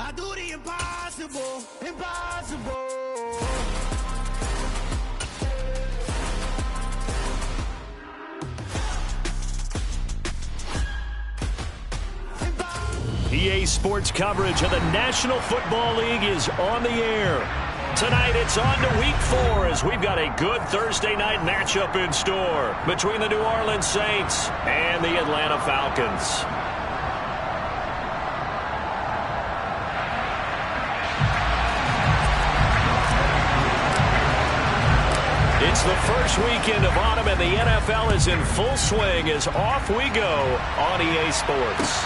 I do the impossible, impossible. EA Sports coverage of the National Football League is on the air. Tonight it's on to Week 4 as we've got a good Thursday night matchup in store between the New Orleans Saints and the Atlanta Falcons. It's the first weekend of autumn and the NFL is in full swing as off we go on EA Sports.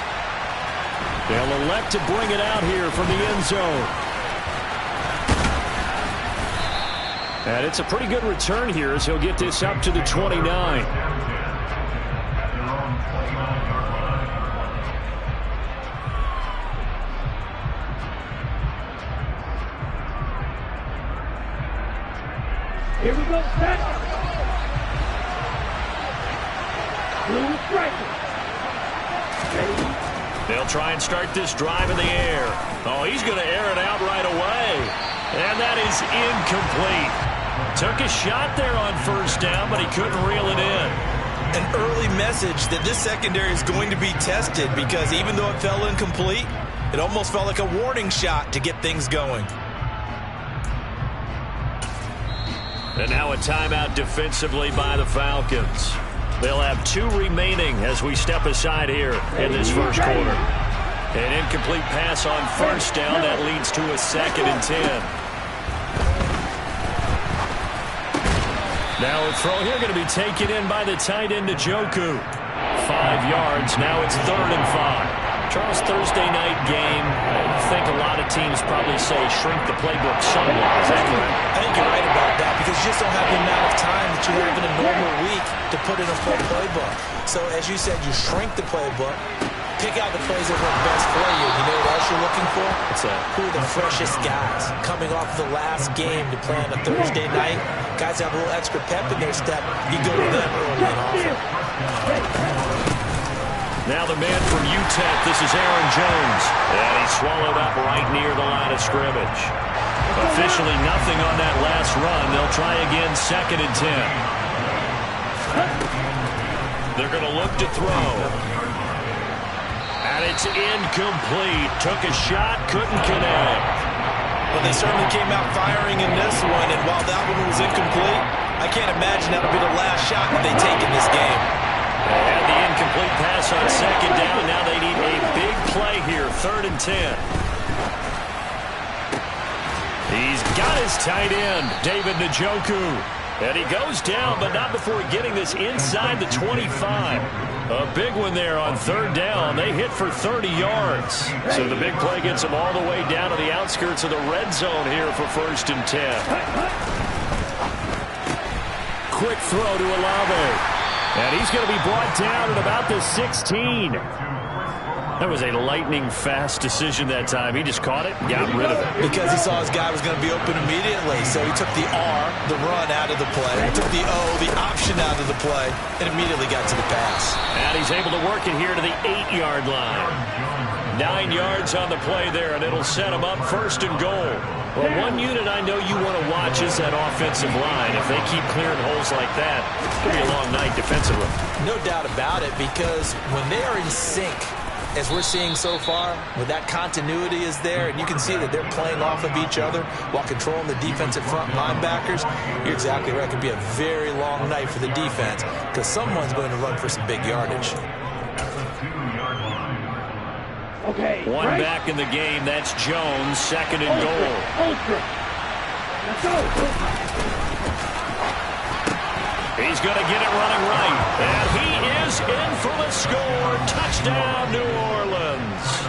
They'll elect to bring it out here from the end zone. And it's a pretty good return here as he'll get this up to the 29. Here we go, set. Blue striker. Ready? They'll try and start this drive in the air. Oh, he's going to air it out right away. And that is incomplete. Took a shot there on first down, but he couldn't reel it in. An early message that this secondary is going to be tested because even though it fell incomplete, it almost felt like a warning shot to get things going. And now a timeout defensively by the Falcons. They'll have 2 remaining as we step aside here in this first quarter. An incomplete pass on first down. That leads to a 2nd and 10. Now a throw here going to be taken in by the tight end Njoku. 5 yards. Now it's 3rd and 5. Charles, Thursday night game, I think a lot of teams probably say shrink the playbook somewhat. Is that correct? I think you're right about that because you just don't have the amount of time that you have in a normal week to put in a full playbook. So as you said, you shrink the playbook, pick out the plays that work best for you. You know what else you're looking for? What's that? Who are the freshest guys coming off the last game to play on a Thursday night? Guys have a little extra pep in their step. You go to them early and often. Now the man from UTEP, this is Aaron Jones. And he's swallowed up right near the line of scrimmage. Officially nothing on that last run. They'll try again, 2nd and 10. They're going to look to throw. And it's incomplete. Took a shot, couldn't connect. Well, they certainly came out firing in this one, and while that one was incomplete, I can't imagine that'll be the last shot that they take in this game. And the incomplete pass on 2nd down. Now they need a big play here, 3rd and 10. He's got his tight end, David Njoku. And he goes down, but not before getting this inside the 25. A big one there on 3rd down. They hit for 30 yards. So the big play gets them all the way down to the outskirts of the red zone here for 1st and 10. Quick throw to Olave. And he's going to be brought down at about the 16. That was a lightning-fast decision that time. He just caught it, got rid of it. Because he saw his guy was going to be open immediately. So he took the R, the run, out of the play. He took the O, the option out of the play, and immediately got to the pass. And he's able to work it here to the 8-yard line. 9 yards on the play there, and it'll set him up 1st and goal. Well, one unit I know you want to watch is that offensive line. If they keep clearing holes like that, it's going to be a long night defensively. No doubt about it, because when they are in sync, as we're seeing so far, when that continuity is there, and you can see that they're playing off of each other while controlling the defensive front linebackers, you're exactly right. It could be a very long night for the defense because someone's going to run for some big yardage. Okay, one right. back in the game. That's Jones, 2nd and goal. Let's go. He's going to get it running right. And he is in for the score. Touchdown, New Orleans.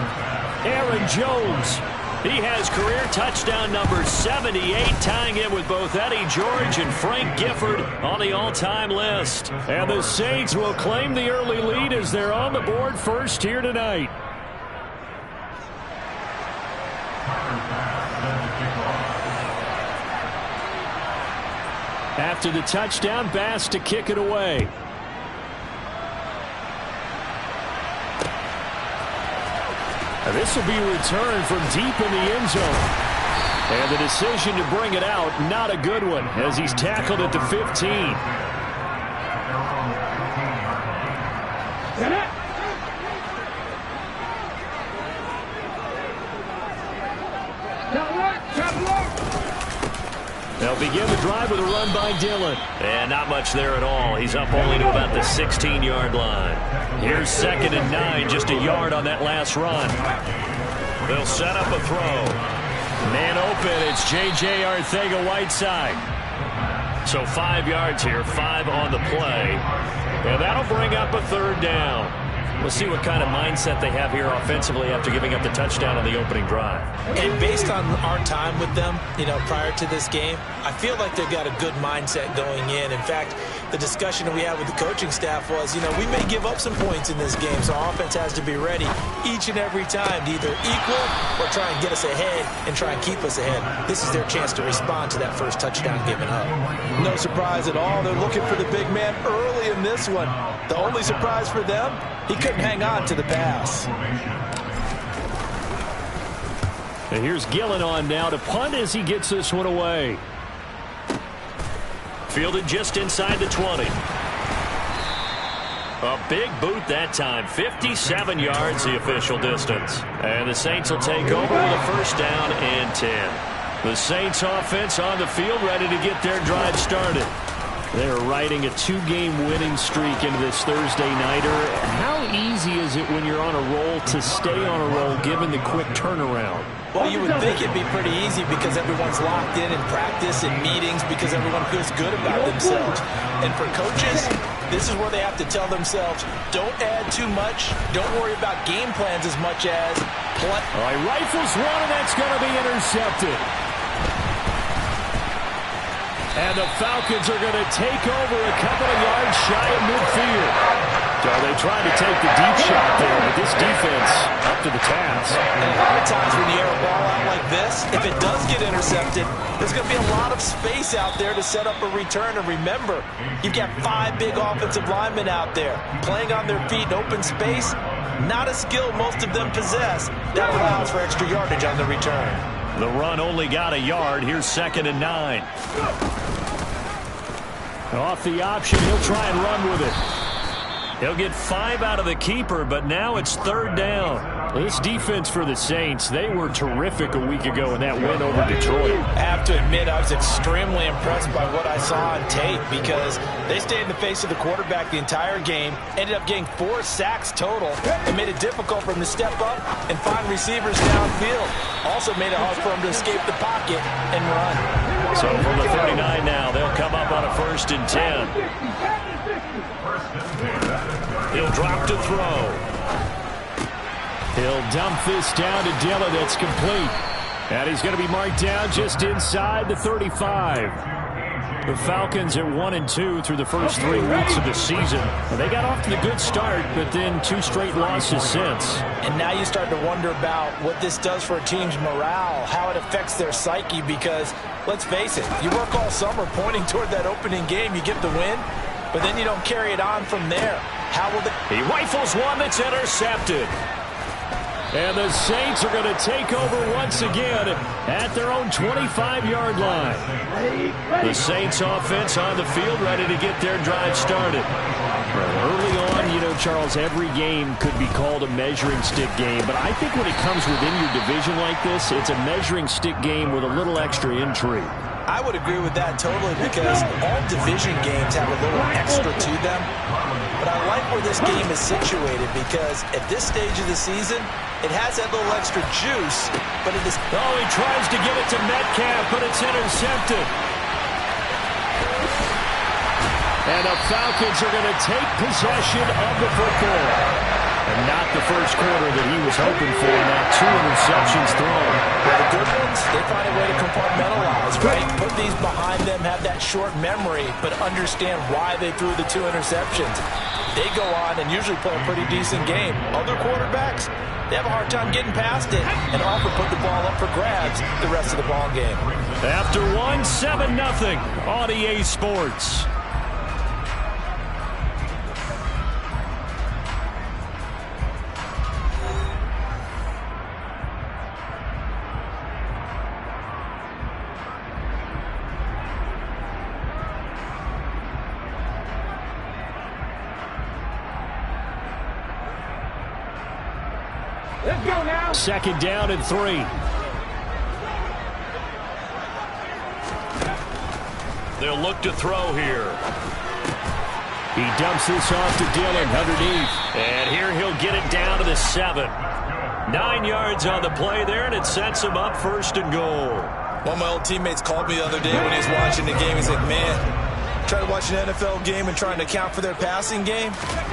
Aaron Jones. He has career touchdown number 78, tying it with both Eddie George and Frank Gifford on the all-time list. And the Saints will claim the early lead as they're on the board first here tonight. After the touchdown, Bass to kick it away. And this will be returned from deep in the end zone. And the decision to bring it out, not a good one, as he's tackled at the 15. They'll begin the drive with a run by Dillon. And not much there at all. He's up only to about the 16-yard line. Here's 2nd and 9, just a yard on that last run. They'll set up a throw. Man open, it's J.J. Arcega-Whiteside. So 5 yards here, 5 on the play. And that'll bring up a 3rd down. We'll see what kind of mindset they have here offensively after giving up the touchdown on the opening drive. And based on our time with them, prior to this game, I feel like they've got a good mindset going in. In fact, the discussion that we had with the coaching staff was, we may give up some points in this game, so our offense has to be ready each and every time to either equal or try and get us ahead and try and keep us ahead. This is their chance to respond to that first touchdown given up. No surprise at all. They're looking for the big man early in this one. The only surprise for them, he couldn't hang on to the pass. And here's Gillen on now to punt as he gets this one away. Fielded just inside the 20. A big boot that time. 57 yards the official distance. And the Saints will take over with a 1st down and 10. The Saints offense on the field ready to get their drive started. They're riding a 2-game winning streak into this Thursday nighter. How easy is it when you're on a roll to stay on a roll given the quick turnaround? Well, you would think it'd be pretty easy because everyone's locked in practice and meetings because everyone feels good about themselves. And for coaches, this is where they have to tell themselves, don't add too much, don't worry about game plans as much as play. All right, rifles one, and that's going to be intercepted. And the Falcons are going to take over a couple of yards shy of midfield. So they tried to take the deep shot there, but this defense up to the task. And a lot of times when you air a ball out like this, if it does get intercepted, there's going to be a lot of space out there to set up a return. And remember, you've got 5 big offensive linemen out there playing on their feet in open space. Not a skill most of them possess. That allows for extra yardage on the return. The run only got a yard. Here's 2nd and 9. Off the option, he'll try and run with it. He'll get 5 out of the keeper, but now it's 3rd down. This defense for the Saints, they were terrific a week ago in that win over Detroit. I have to admit, I was extremely impressed by what I saw on tape because they stayed in the face of the quarterback the entire game, ended up getting 4 sacks total, and made it difficult for him to step up and find receivers downfield. Also made it hard for him to escape the pocket and run. So from the 39 now, they'll come up on a 1st and 10. He'll drop to throw. He'll dump this down to Dillon. That's complete. And he's going to be marked down just inside the 35. The Falcons at 1-2 through the first 3 weeks of the season. They got off to a good start, but then 2 straight losses since. And now you start to wonder about what this does for a team's morale, how it affects their psyche, because let's face it, you work all summer pointing toward that opening game, you get the win, but then you don't carry it on from there. How will He rifles one that's intercepted. And the Saints are going to take over once again at their own 25-yard line. The Saints offense on the field ready to get their drive started. Early on, Charles, every game could be called a measuring stick game. But I think when it comes within your division like this, it's a measuring stick game with a little extra intrigue. I would agree with that totally because all division games have a little extra to them. But I like where this game is situated because at this stage of the season, it has that little extra juice, but it is... Oh, he tries to get it to Metcalf, but it's intercepted. And the Falcons are going to take possession of the football. And not the first quarter that he was hoping for. Now 2 interceptions thrown. Well, the good ones, they find a way to compartmentalize, right? Put these behind them, have that short memory, but understand why they threw the 2 interceptions. They go on and usually play a pretty decent game. Other quarterbacks, they have a hard time getting past it and often put the ball up for grabs the rest of the ball game. After 7-0 on EA Sports. Let's go now. 2nd down and 3. They'll look to throw here. He dumps this off to Dillon underneath. And here he'll get it down to the 7. 9 yards on the play there, and it sets him up 1st and goal. One of my old teammates called me the other day when he was watching the game. He's like, man, trying to watch an NFL game and trying to account for their passing game,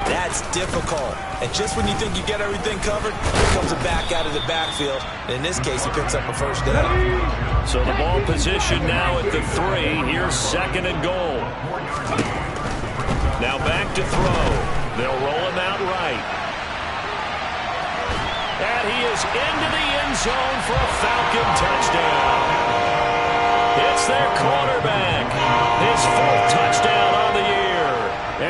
that's difficult. And just when you think you get everything covered, here comes a back out of the backfield. And in this case, he picks up a 1st down. So the ball position now at the 3. Here's 2nd and goal. Now back to throw. They'll roll him out right. And he is into the end zone for a Falcon touchdown. It's their quarterback. His 4th touchdown on the year.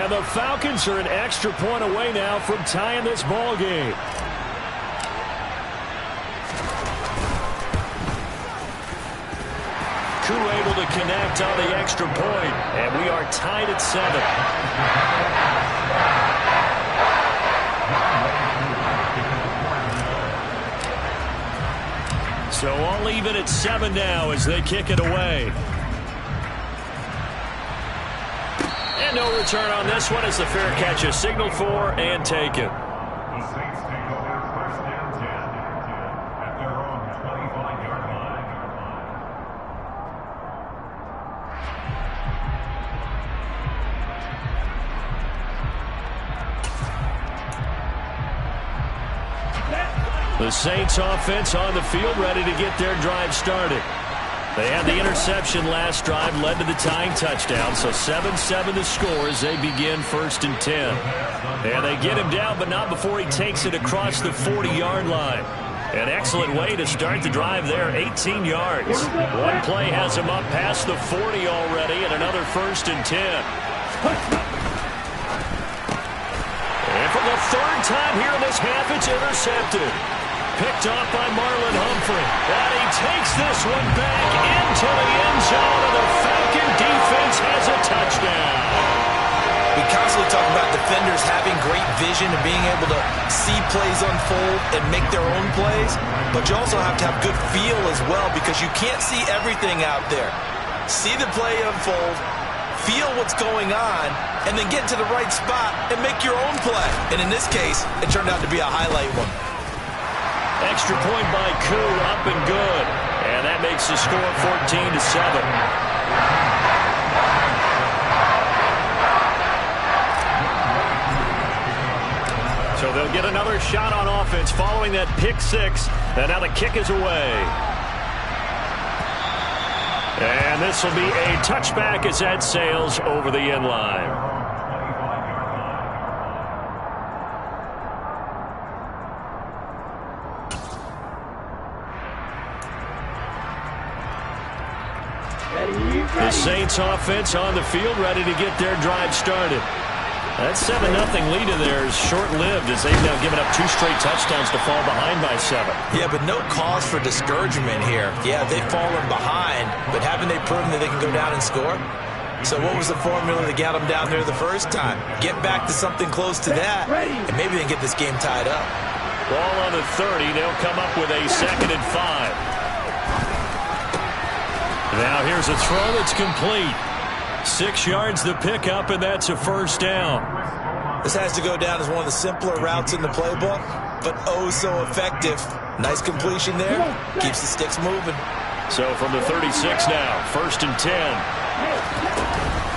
And the Falcons are an extra point away now from tying this ball game. Koo able to connect on the extra point, and we are tied at 7. So all even at 7 now as they kick it away. And no return on this one as the fair catch is signaled for and taken. The Saints take over 1st and 10 at their own 25-yard line. The Saints offense on the field ready to get their drive started. They had the interception last drive, led to the tying touchdown, so 7-7 the score as they begin 1st and 10. And they get him down, but not before he takes it across the 40-yard line. An excellent way to start the drive there, 18 yards. One play has him up past the 40 already, and another 1st and 10. And for the 3rd time here in this half, it's intercepted. Picked off by Marlon Humphrey. And he takes this one back into the end zone, and the Falcon defense has a touchdown. We constantly talk about defenders having great vision and being able to see plays unfold and make their own plays, but you also have to have good feel as well because you can't see everything out there. See the play unfold, feel what's going on, and then get to the right spot and make your own play. And in this case, it turned out to be a highlight one. Extra point by Koo, up and good. And that makes the score 14-7. So they'll get another shot on offense following that pick 6. And now the kick is away. And this will be a touchback as that sails over the end line. The Saints offense on the field ready to get their drive started. That 7-0 lead of theirs short-lived as they've now given up 2 straight touchdowns to fall behind by 7. Yeah, but no cause for discouragement here. Yeah, they've fallen behind, but haven't they proven that they can go down and score? So what was the formula that got them down there the first time? Get back to something close to that, and maybe they can get this game tied up. Ball on the 30. They'll come up with a 2nd and 5. Now here's a throw that's complete. 6 yards the pickup, and that's a 1st down. This has to go down as one of the simpler routes in the playbook, but oh so effective. Nice completion there. Keeps the sticks moving. So from the 36 now, 1st and 10.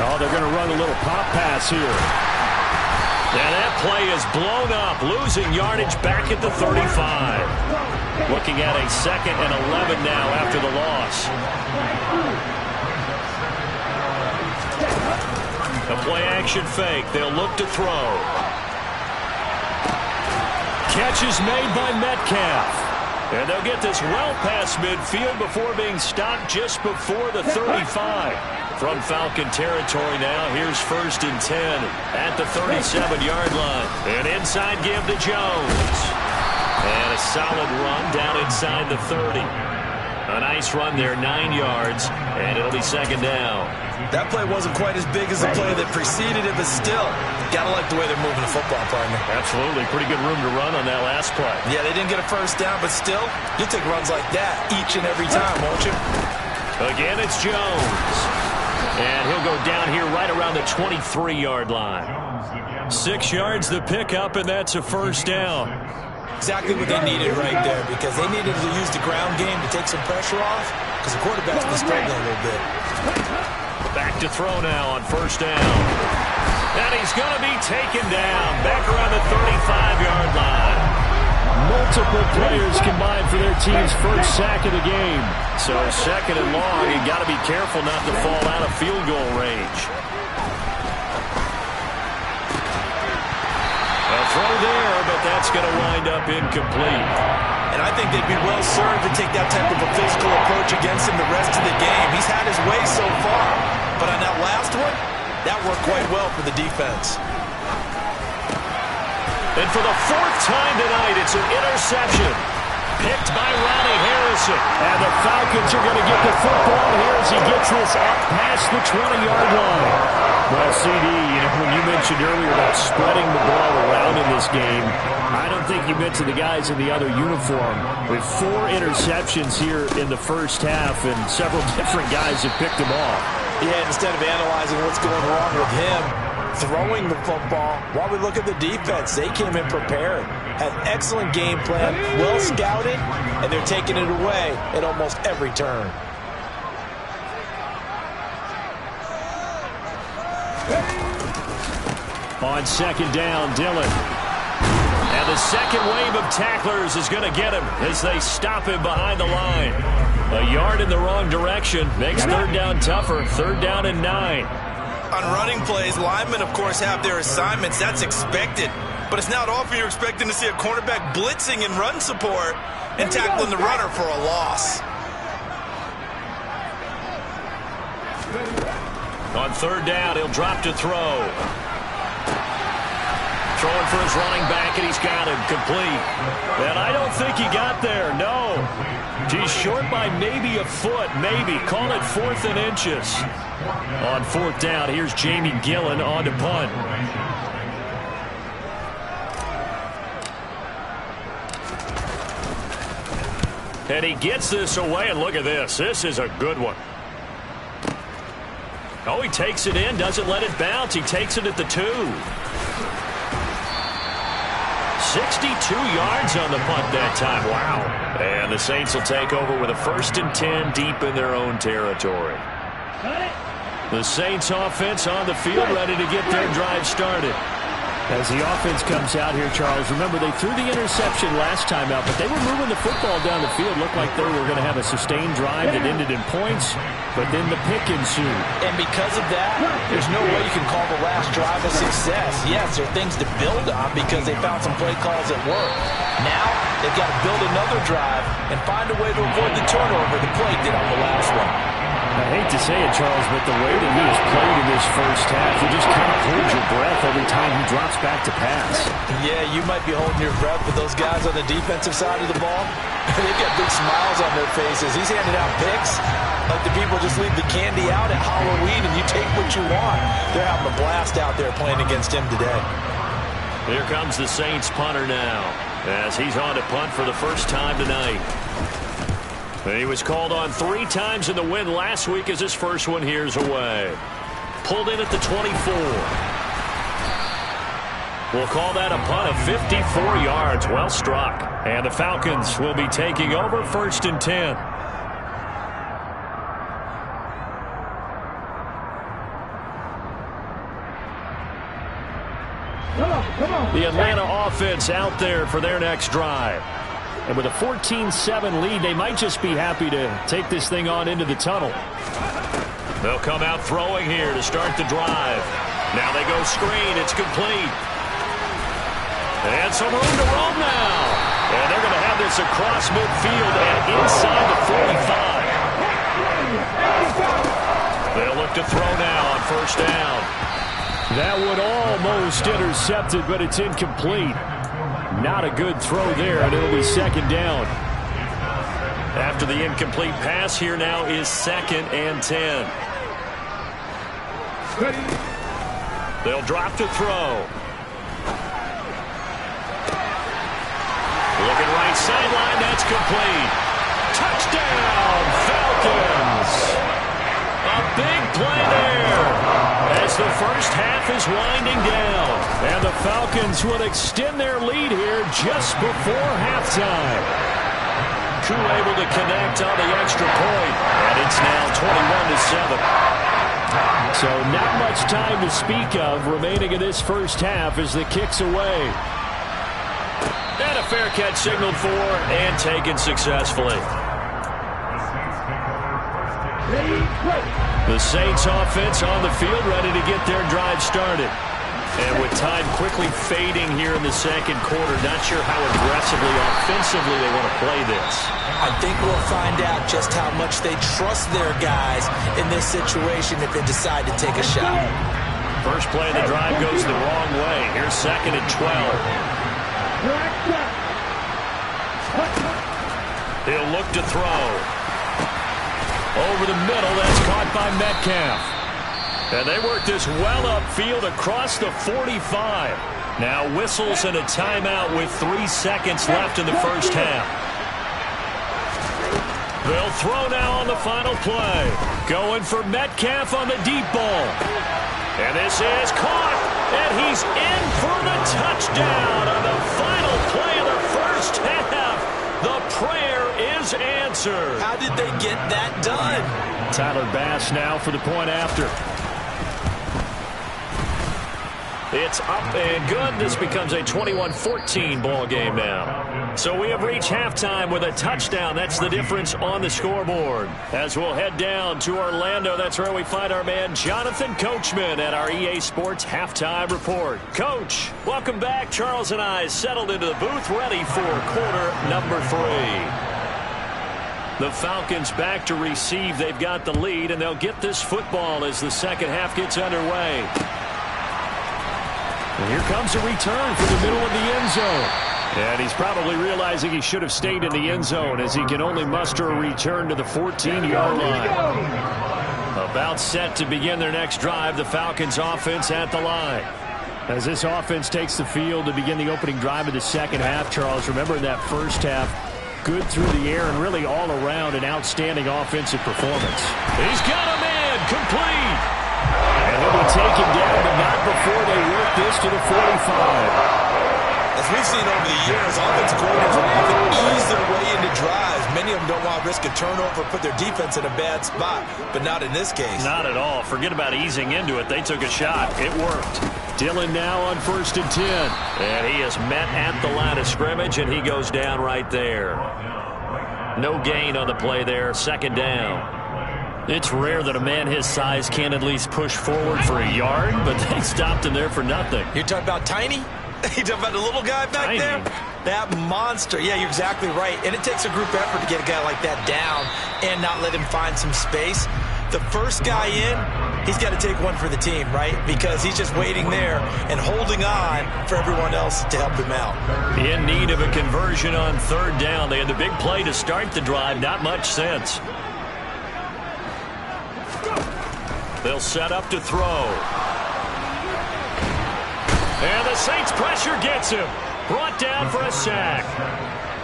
Oh, they're going to run a little pop pass here. And that play is blown up, losing yardage back at the 35. Looking at a 2nd and 11 now after the loss. A play-action fake. They'll look to throw. Catch is made by Metcalf. And they'll get this well past midfield before being stopped just before the 35. From Falcon territory now, here's 1st and 10 at the 37-yard line. An inside give to Jones. And a solid run down inside the 30. A nice run there, 9 yards, and it'll be second down. That play wasn't quite as big as the play that preceded it, but still, got to like the way they're moving the football, partner. Absolutely. Pretty good room to run on that last play. Yeah, they didn't get a first down, but still, you'll take runs like that each and every time, won't you? Again, it's Jones. And he'll go down here right around the 23-yard line. 6 yards the pickup, and that's a first down. Exactly what they needed right there, because they needed to use the ground game to take some pressure off, because the quarterback's been struggling a little bit. Back to throw now on first down. And he's going to be taken down back around the 35-yard line. Multiple players combined for their team's first sack of the game. So second and long, you got to be careful not to fall out of field goal range. A throw there, but that's going to wind up incomplete. And I think they'd be well served to take that type of a physical approach against him the rest of the game. He's had his way so far, but on that last one, that worked quite well for the defense. And for the 4th time tonight, it's an interception. Picked by Ronnie Harrison. And the Falcons are going to get the football here as he gets this up past the 20-yard line. Well, CD, when you mentioned earlier about spreading the ball around in this game, I don't think you mentioned the guys in the other uniform. With 4 interceptions here in the first half, and several different guys have picked them off. Yeah, instead of analyzing what's going wrong with him, throwing the football, while we look at the defense, they came in prepared, had excellent game plan, well scouted, and they're taking it away at almost every turn. On second down, Dillon. And the second wave of tacklers is going to get him as they stop him behind the line. A yard in the wrong direction makes third down tougher. Third down and 9. On running plays, linemen, of course, have their assignments. That's expected. But it's not often you're expecting to see a cornerback blitzing in run support and tackling the runner for a loss. On third down, he'll drop to throw. Throwing for his running back, and he's got him complete. And I don't think he got there, no. He's short by maybe a foot, maybe. Call it 4th and inches. On 4th down, here's Jamie Gillen on to punt. And he gets this away, and look at this. This is a good one. Oh, he takes it in, doesn't let it bounce. He takes it at the 2. 62 yards on the punt that time. Wow. And the Saints will take over with a 1st and 10 deep in their own territory. The Saints offense on the field, ready to get their drive started. As the offense comes out here, Charles, remember they threw the interception last time out, but they were moving the football down the field. Looked like they were going to have a sustained drive that ended in points, but then the pick ensued. And because of that, there's no way you can call the last drive a success. Yes, there are things to build on because they found some play calls that work. Now, they've got to build another drive and find a way to avoid the turnover the play did on the last one. I hate to say it, Charles, but the way that he has played in this first half, you just kind of hold your breath every time he drops back to pass. Yeah, you might be holding your breath, but those guys on the defensive side of the ball, they've got big smiles on their faces. He's handing out picks like the people just leave the candy out at Halloween and you take what you want. They're having a blast out there playing against him today. Here comes the Saints punter now as he's on to punt for the first time tonight. He was called on 3 times in the win last week as his first one here's away. Pulled in at the 24. We'll call that a punt of 54 yards. Well struck. And the Falcons will be taking over 1st and 10. The Atlanta offense out there for their next drive. And with a 14-7 lead, they might just be happy to take this thing on into the tunnel. They'll come out throwing here to start the drive. Now they go screen. It's complete. And some room to roam now. And they're going to have this across midfield and inside the 45. They'll look to throw now on first down. That one almost intercepted, but it's incomplete. Not a good throw there, and it'll be second down. After after the incomplete pass. Here now is 2nd and 10. They'll drop to throw. Looking right sideline, that's complete. Touchdown, Falcons. A big play there as the first half is winding down. And the Falcons would extend their lead here just before halftime. Koo able to connect on the extra point, and it's now 21-7. So not much time to speak of remaining in this first half as the kick's away. And a fair catch signaled for and taken successfully. The Saints offense on the field ready to get their drive started. And with time quickly fading here in the second quarter, not sure how aggressively, offensively they want to play this. I think we'll find out just how much they trust their guys in this situation if they decide to take a shot. First play of the drive goes the wrong way. Here's 2nd and 12. He'll look to throw. Over the middle, that's caught by Metcalf. And they work this well upfield across the 45. Now whistles and a timeout with 3 seconds left in the first half. They'll throw now on the final play. Going for Metcalf on the deep ball. And this is caught. And he's in for the touchdown on the final play of the first half. The prayer is answered. How did they get that done? Tyler Bass now for the point after. It's up and good. This becomes a 21-14 ball game now. So we have reached halftime with a touchdown. That's the difference on the scoreboard. As we'll head down to Orlando, that's where we find our man Jonathan Coachman at our EA Sports Halftime Report. Coach, welcome back. Charles and I settled into the booth ready for quarter number 3. The Falcons back to receive. They've got the lead, and they'll get this football as the second half gets underway. And here comes a return from the middle of the end zone. And he's probably realizing he should have stayed in the end zone as he can only muster a return to the 14-yard line. About set to begin their next drive, the Falcons offense at the line. As this offense takes the field to begin the opening drive of the second half, Charles, remember in that first half, good through the air and really all around an outstanding offensive performance. He's got a man complete. And he'll be taken down, but not before they work this to the 45. As we've seen over the years, offensive coordinators will often ease their way into drives. Many of them don't want to risk a turnover, put their defense in a bad spot, but not in this case. Not at all. Forget about easing into it. They took a shot. It worked. Dillon now on 1st and 10. And he is met at the line of scrimmage, and he goes down right there. No gain on the play there. 2nd down. It's rare that a man his size can't at least push forward for a yard, but they stopped him there for nothing. You're talking about Tiny? You talking about the little guy back Tiny. there? That monster. Yeah, you're exactly right. And it takes a group effort to get a guy like that down and not let him find some space. The first guy in, he's got to take one for the team, right? Because he's just waiting there and holding on for everyone else to help him out. In need of a conversion on 3rd down. They had the big play to start the drive. Not much sense. They'll set up to throw. And the Saints pressure gets him. Brought down for a sack.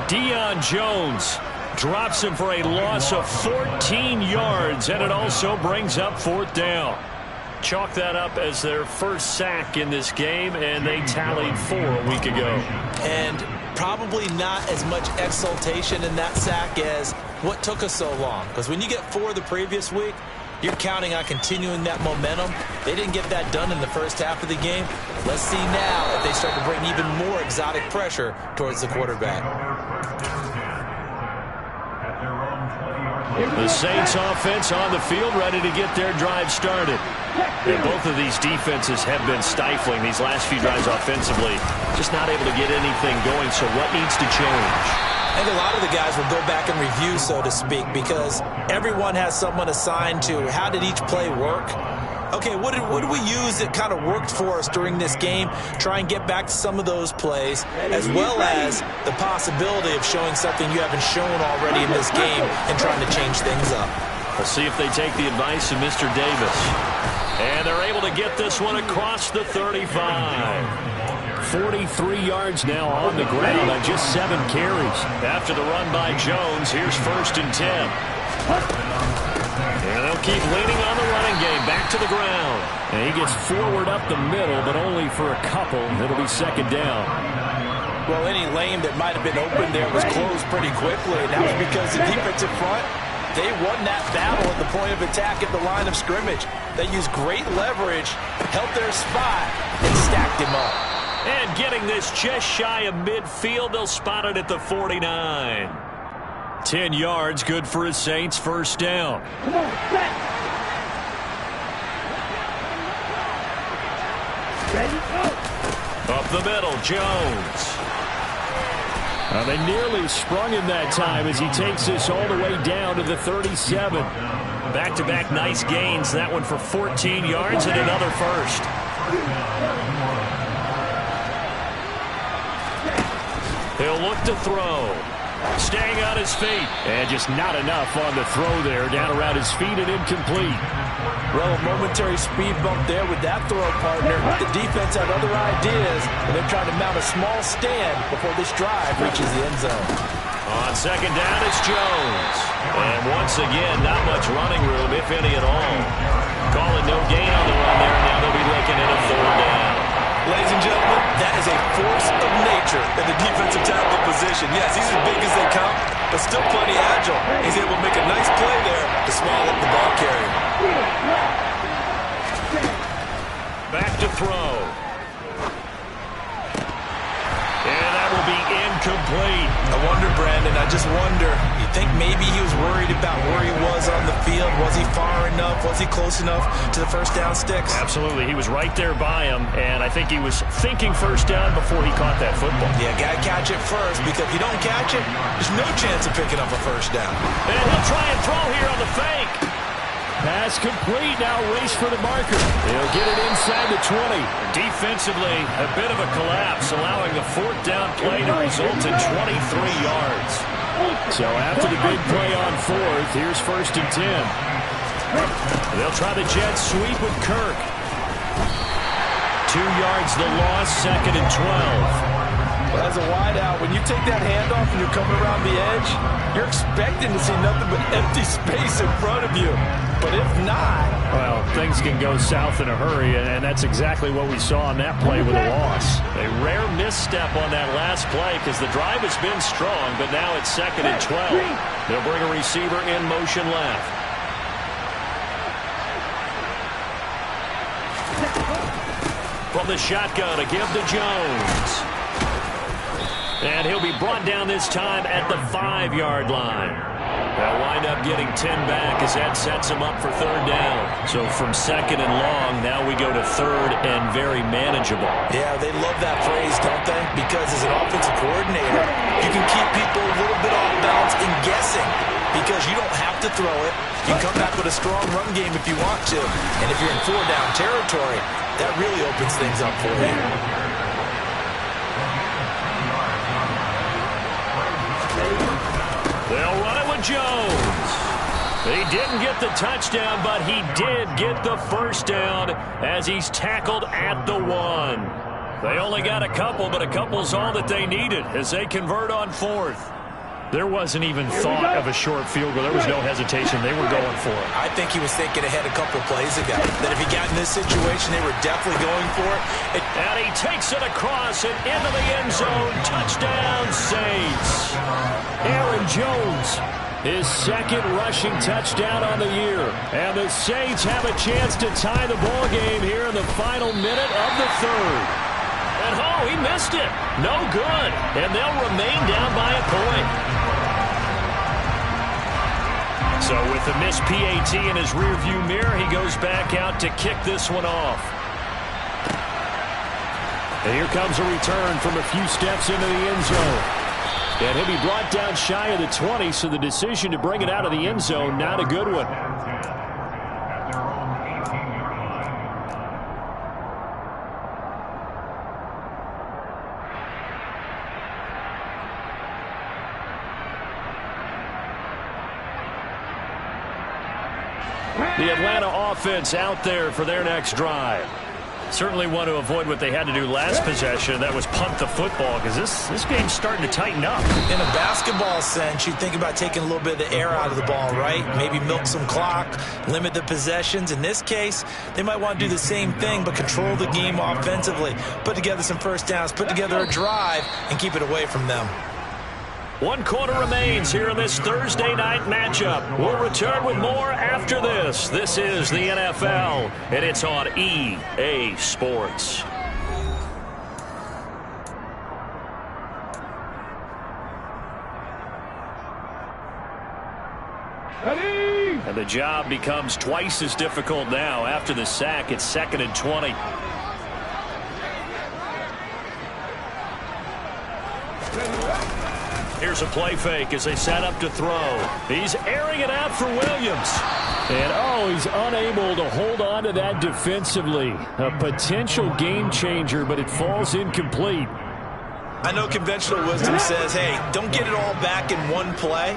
Deion Jones drops him for a loss of 14 yards, and it also brings up 4th down. Chalk that up as their first sack in this game, and they tallied 4 a week ago. And probably not as much exultation in that sack as what took us so long. Because when you get 4 the previous week, you're counting on continuing that momentum. They didn't get that done in the first half of the game. Let's see now if they start to bring even more exotic pressure towards the quarterback. The Saints offense on the field ready to get their drive started. And both of these defenses have been stifling these last few drives offensively. Just not able to get anything going, so what needs to change? I think a lot of the guys will go back and review, so to speak, because everyone has someone assigned to how did each play work. Okay, what did we use that kind of worked for us during this game? Try and get back to some of those plays, as well as the possibility of showing something you haven't shown already in this game and trying to change things up. We'll see if they take the advice of Mr. Davis. And they're able to get this one across the 35. 43 yards now on the ground on just 7 carries. After the run by Jones, here's 1st and 10. And they'll keep leaning on the running game. Back to the ground. And he gets forward up the middle, but only for a couple. It'll be 2nd down. Well, any lane that might have been open there was closed pretty quickly. And that was because the defensive front, they won that battle at the point of attack at the line of scrimmage. They used great leverage, held their spot, and stacked him up. And getting this just shy of midfield, they'll spot it at the 49. 10 yards, good for his Saints, 1st down. Come on, set. Ready, go. Up the middle, Jones. They nearly sprung him that time as he takes this all the way down to the 37. Back-to-back nice gains. That one for 14 yards and another 1st. He'll look to throw. Staying on his feet. And just not enough on the throw there. Down around his feet and incomplete. Well, a momentary speed bump there with that throw, partner. The defense had other ideas, and they're trying to mount a small stand before this drive reaches the end zone. On 2nd down, it's Jones. And once again, not much running room, if any at all. Calling no gain on the run there. Now they'll be looking at a 3rd down. Ladies and gentlemen, that is a force of nature in the defensive tackle position. Yes, he's as big as they come, but still plenty agile. He's able to make a nice play there to small up the ball carrier. Back to throw. And that will be incomplete. I wonder, Brandon, I just wonder, you think maybe he was worried about where he was on the field? Was he far enough? Was he close enough to the 1st down sticks? Absolutely. He was right there by him, and I think he was thinking 1st down before he caught that football. Yeah, got to catch it first, because if you don't catch it, there's no chance of picking up a 1st down. And he'll try and throw here on the fake. Pass complete. Now race for the marker. He'll get it inside the 20. Defensively, a bit of a collapse, allowing the 4th down play to result in 23 yards. So after the big play on 4th, here's 1st and 10. They'll try the jet sweep with Kirk. 2 yards the loss, 2nd and 12. Well, as a wideout, when you take that handoff and you're coming around the edge, you're expecting to see nothing but empty space in front of you. But if not... Well, things can go south in a hurry, and that's exactly what we saw on that play with a loss. A rare misstep on that last play because the drive has been strong, but now it's 2nd and 12. They'll bring a receiver in motion left. From the shotgun, a give to Jones. And he'll be brought down this time at the 5-yard line. They'll wind up getting 10 back as that sets him up for 3rd down. So from 2nd and long, now we go to 3rd and very manageable. Yeah, they love that phrase, don't they? Because as an offensive coordinator, you can keep people a little bit off balance and guessing because you don't have to throw it. You can come back with a strong run game if you want to. And if you're in 4-down territory, that really opens things up for you. They'll run it with Jones. He didn't get the touchdown, but he did get the 1st down as he's tackled at the 1. They only got a couple, but a couple's all that they needed as they convert on 4th. There wasn't even thought of a short field goal. There was no hesitation. They were going for it. I think he was thinking ahead a couple plays ago that if he got in this situation, they were definitely going for it. And he takes it across and into the end zone. Touchdown, Saints. Aaron Jones, his 2nd rushing touchdown on the year. And the Saints have a chance to tie the ball game here in the final minute of the 3rd. And oh, he missed it. No good. And they'll remain down by a point. So with the missed PAT in his rearview mirror, he goes back out to kick this one off. And here comes a return from a few steps into the end zone. And he'll be brought down shy of the 20, so the decision to bring it out of the end zone, not a good one. The Atlanta offense out there for their next drive. Certainly want to avoid what they had to do last possession. That was punt the football, because this game's starting to tighten up. In a basketball sense, you think about taking a little bit of the air out of the ball, right? Maybe milk some clock, limit the possessions. In this case, they might want to do the same thing, but control the game offensively. Put together some first downs, put together a drive, and keep it away from them. 1 quarter remains here in this Thursday night matchup. We'll return with more after this. This is the NFL, and it's on EA Sports. Ready? And the job becomes twice as difficult now. After the sack, it's 2nd and 20. Here's a play fake as they set up to throw. He's airing it out for Williams. And, he's unable to hold on to that defensively. A potential game changer, but it falls incomplete. I know conventional wisdom says, hey, don't get it all back in one play.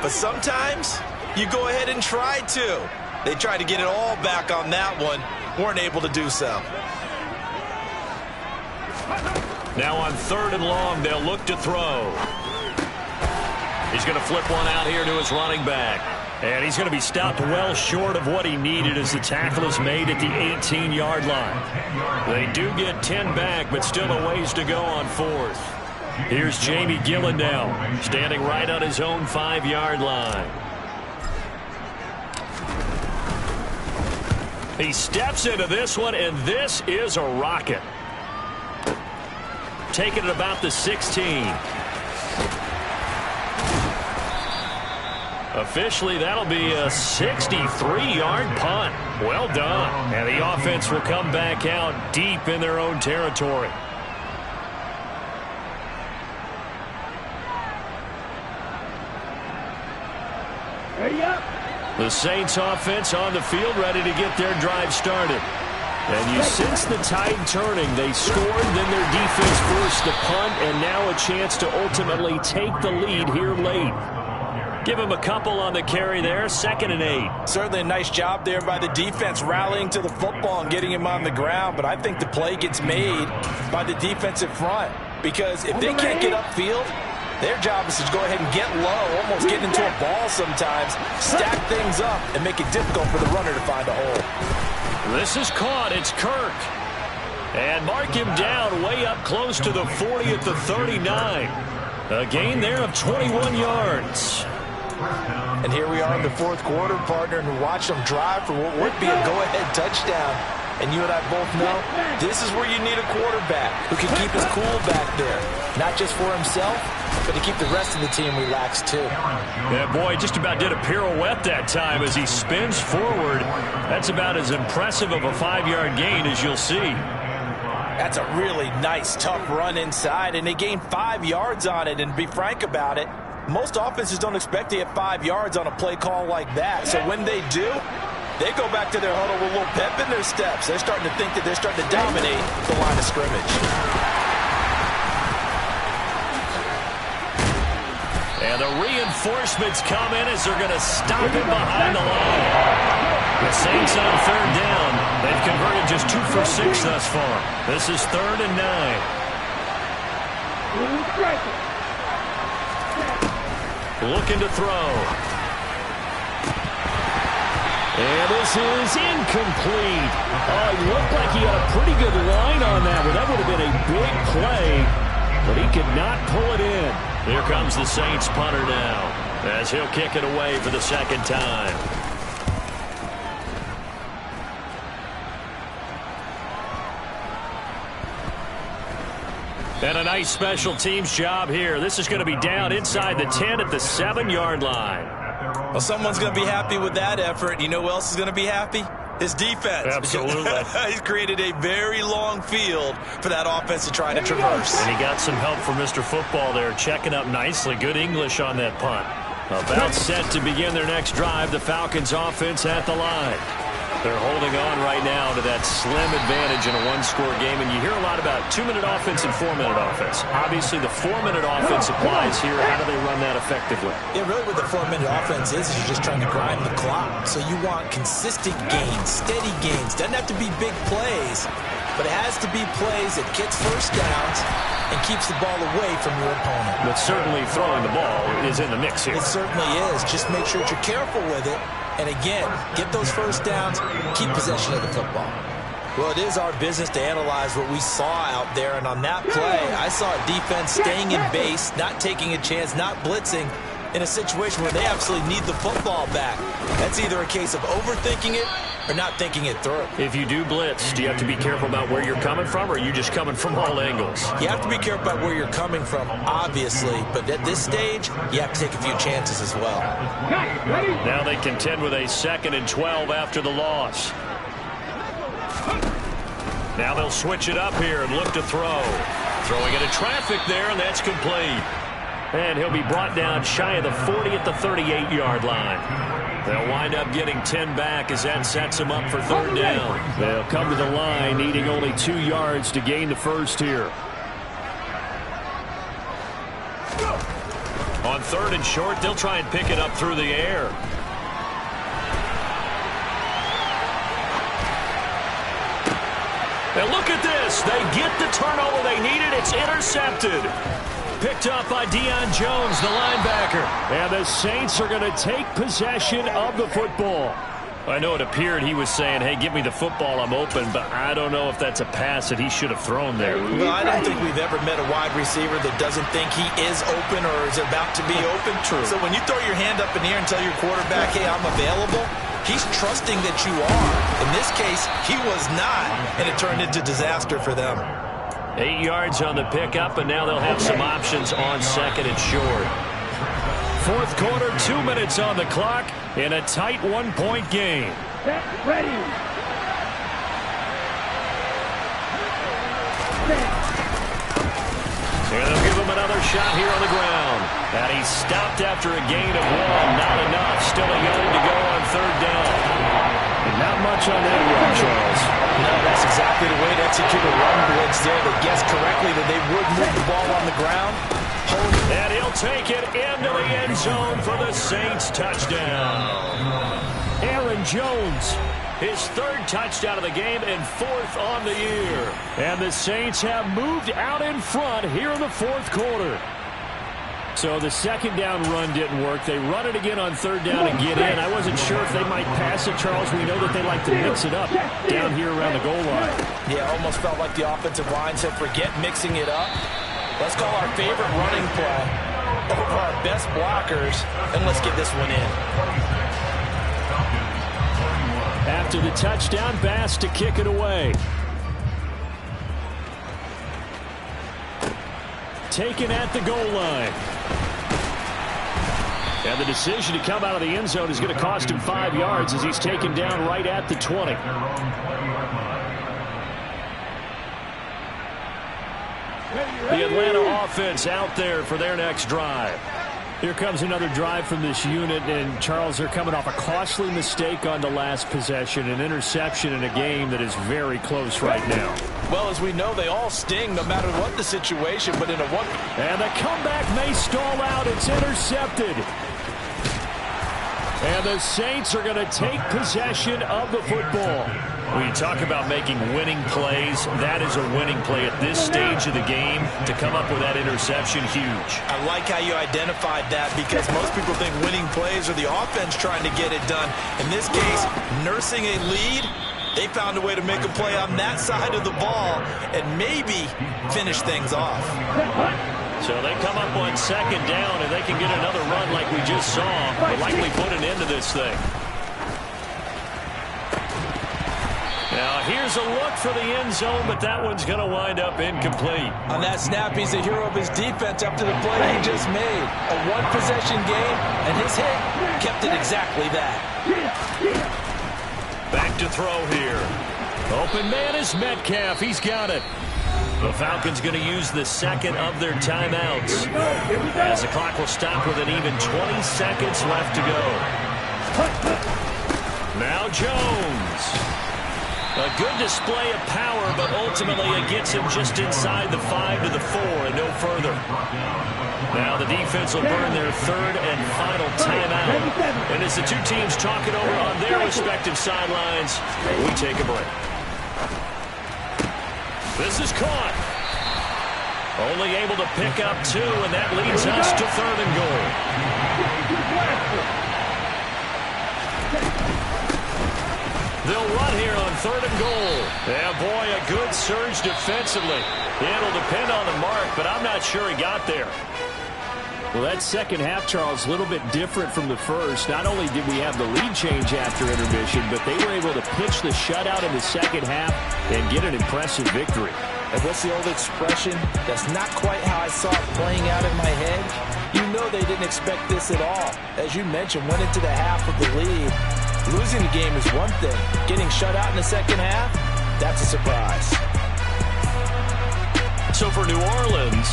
But sometimes you go ahead and try to. They tried to get it all back on that one. Weren't able to do so. Now on 3rd and long, they'll look to throw. He's going to flip one out here to his running back. And he's going to be stopped well short of what he needed as the tackle is made at the 18-yard line. They do get 10 back, but still a ways to go on 4th. Here's Jamie Gillen now, standing right on his own 5-yard line. He steps into this one, and this is a rocket. Taking it about the 16. Officially, that'll be a 63-yard punt. Well done. And the offense will come back out deep in their own territory. Ready up. The Saints offense on the field, ready to get their drive started. And you sense the tide turning. They scored, then their defense forced the punt, and now a chance to ultimately take the lead here late. Give him a couple on the carry there, 2nd and 8. Certainly a nice job there by the defense rallying to the football and getting him on the ground, but I think the play gets made by the defensive front, because if they can't get upfield, their job is to go ahead and get low, almost get into a ball sometimes, stack things up, and make it difficult for the runner to find a hole. This is caught. It's Kirk. And mark him down way up close to the 40 at the 39. A gain there of 21 yards. And here we are in the 4th quarter, partner, and watch them drive for what would be a go-ahead touchdown. And you and I both know this is where you need a quarterback who can keep his cool back there. Not just for himself, but to keep the rest of the team relaxed too. Yeah, boy, just about did a pirouette that time as he spins forward. That's about as impressive of a 5-yard gain as you'll see. That's a really nice, tough run inside, and they gained 5 yards on it. And to be frank about it, most offenses don't expect to get 5 yards on a play call like that. So when they do, they go back to their huddle with a little pep in their steps. They're starting to think that they're starting to dominate the line of scrimmage. And the reinforcements come in as they're going to stop him behind the line. The Saints on 3rd down. They've converted just 2 for 6 thus far. This is 3rd and 9. Looking to throw. And this is incomplete. Oh, it looked like he had a pretty good line on that one. That would have been a big play, but he could not pull it in. Here comes the Saints punter now, as he'll kick it away for the 2nd time. And a nice special teams job here. This is going to be down inside the 10 at the 7-yard line. Well, someone's going to be happy with that effort. You know who else is going to be happy? His defense. Absolutely. He's created a very long field for that offense to try to traverse. And he got some help from Mr. Football there, checking up nicely. Good English on that punt. About set to begin their next drive. The Falcons offense at the line. They're holding on right now to that slim advantage in a one-score game, and you hear a lot about 2-minute offense and 4-minute offense. Obviously, the 4-minute offense applies here. How do they run that effectively? Yeah, really what the 4-minute offense is you're just trying to grind the clock. So you want consistent gains, steady gains. Doesn't have to be big plays, but it has to be plays that gets first downs and keeps the ball away from your opponent. But certainly throwing the ball is in the mix here. It certainly is. Just make sure that you're careful with it. And again, get those first downs, keep possession of the football. Well, it is our business to analyze what we saw out there. And on that play, I saw a defense staying in base, not taking a chance, not blitzing in a situation where they absolutely need the football back. That's either a case of overthinking it or not thinking it through. If you do blitz, do you have to be careful about where you're coming from, or are you just coming from all angles? You have to be careful about where you're coming from, obviously, but at this stage, you have to take a few chances as well. Now they contend with a 2nd and 12 after the loss. Now they'll switch it up here and look to throw. Throwing into traffic there, and that's complete. And he'll be brought down shy of the 40 at the 38-yard line. They'll wind up getting 10 back as that sets them up for 3rd down. They'll come to the line needing only 2 yards to gain the first here. On 3rd and short, they'll try and pick it up through the air. Now look at this. They get the turnover they needed. It's intercepted. Picked up by Deion Jones, the linebacker. And the Saints are going to take possession of the football. I know it appeared he was saying, hey, give me the football, I'm open, but I don't know if that's a pass that he should have thrown there. Well, I don't think we've ever met a wide receiver that doesn't think he is open or is about to be open. True. So when you throw your hand up in the air and tell your quarterback, hey, I'm available, he's trusting that you are. In this case, he was not, and it turned into disaster for them. 8 yards on the pickup, and now they'll have some options on 2nd and short. 4th quarter, 2 minutes on the clock in a tight 1-point game. Ready. And they'll give him another shot here on the ground. And he's stopped after a gain of 1. Not enough. Still a yard to go on 3rd down. And not much on that run, Charles. No, that's exactly the way to execute a run blitz there. They guessed correctly that they would move the ball on the ground. And he'll take it into the end zone for the Saints touchdown. Aaron Jones, his 3rd touchdown of the game and 4th on the year. And the Saints have moved out in front here in the 4th quarter. So the 2nd down run didn't work. They run it again on 3rd down and get in. I wasn't sure if they might pass it, Charles. We know that they like to mix it up down here around the goal line. Yeah, almost felt like the offensive line said, forget mixing it up. Let's call our favorite running play over our best blockers, and let's get this one in. After the touchdown, Bass to kick it away. Taken at the goal line. And the decision to come out of the end zone is going to cost him 5 yards as he's taken down right at the 20. The Atlanta offense out there for their next drive. Here comes another drive from this unit, and Charles, they're coming off a costly mistake on the last possession, an interception in a game that is very close right now. Well, as we know, they all sting no matter what the situation, but in a one... And the comeback may stall out. It's intercepted. And the Saints are going to take possession of the football. When you talk about making winning plays, that is a winning play at this stage of the game. To come up with that interception, huge. I like how you identified that because most people think winning plays are the offense trying to get it done. In this case, nursing a lead, they found a way to make a play on that side of the ball and maybe finish things off. So they come up on 2nd down, and they can get another run like we just saw, but likely put an end to this thing. Now here's a look for the end zone, but that one's going to wind up incomplete. On that snap, he's the hero of his defense after the play he just made. A one-possession game, and his hit kept it exactly that. Back to throw here. Open man is Metcalf. He's got it. The Falcons going to use the 2nd of their timeouts, as the clock will stop with an even 20 seconds left to go. Now Jones. A good display of power, but ultimately it gets him just inside the 5 to the 4 and no further. Now the defense will burn their third and final timeout. And as the two teams talk it over on their respective sidelines, we take a break. This is caught. Only able to pick up 2, and that leads us to 3rd and goal. They'll run here on 3rd and goal. Yeah, boy, a good surge defensively. It'll depend on the mark, but I'm not sure he got there. Well, that second half, Charles, a little bit different from the first. Not only did we have the lead change after intermission, but they were able to pitch the shutout in the second half and get an impressive victory. And what's the old expression? That's not quite how I saw it playing out in my head. You know they didn't expect this at all. As you mentioned, went into the half of the lead. Losing the game is one thing. Getting shut out in the second half, that's a surprise. So for New Orleans,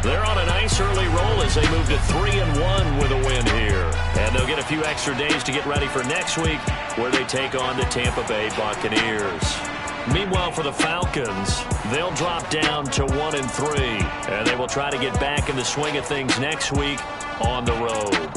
they're on a nice early roll as they move to 3-1 with a win here. And they'll get a few extra days to get ready for next week, where they take on the Tampa Bay Buccaneers. Meanwhile, for the Falcons, they'll drop down to 1-3, and they will try to get back in the swing of things next week on the road.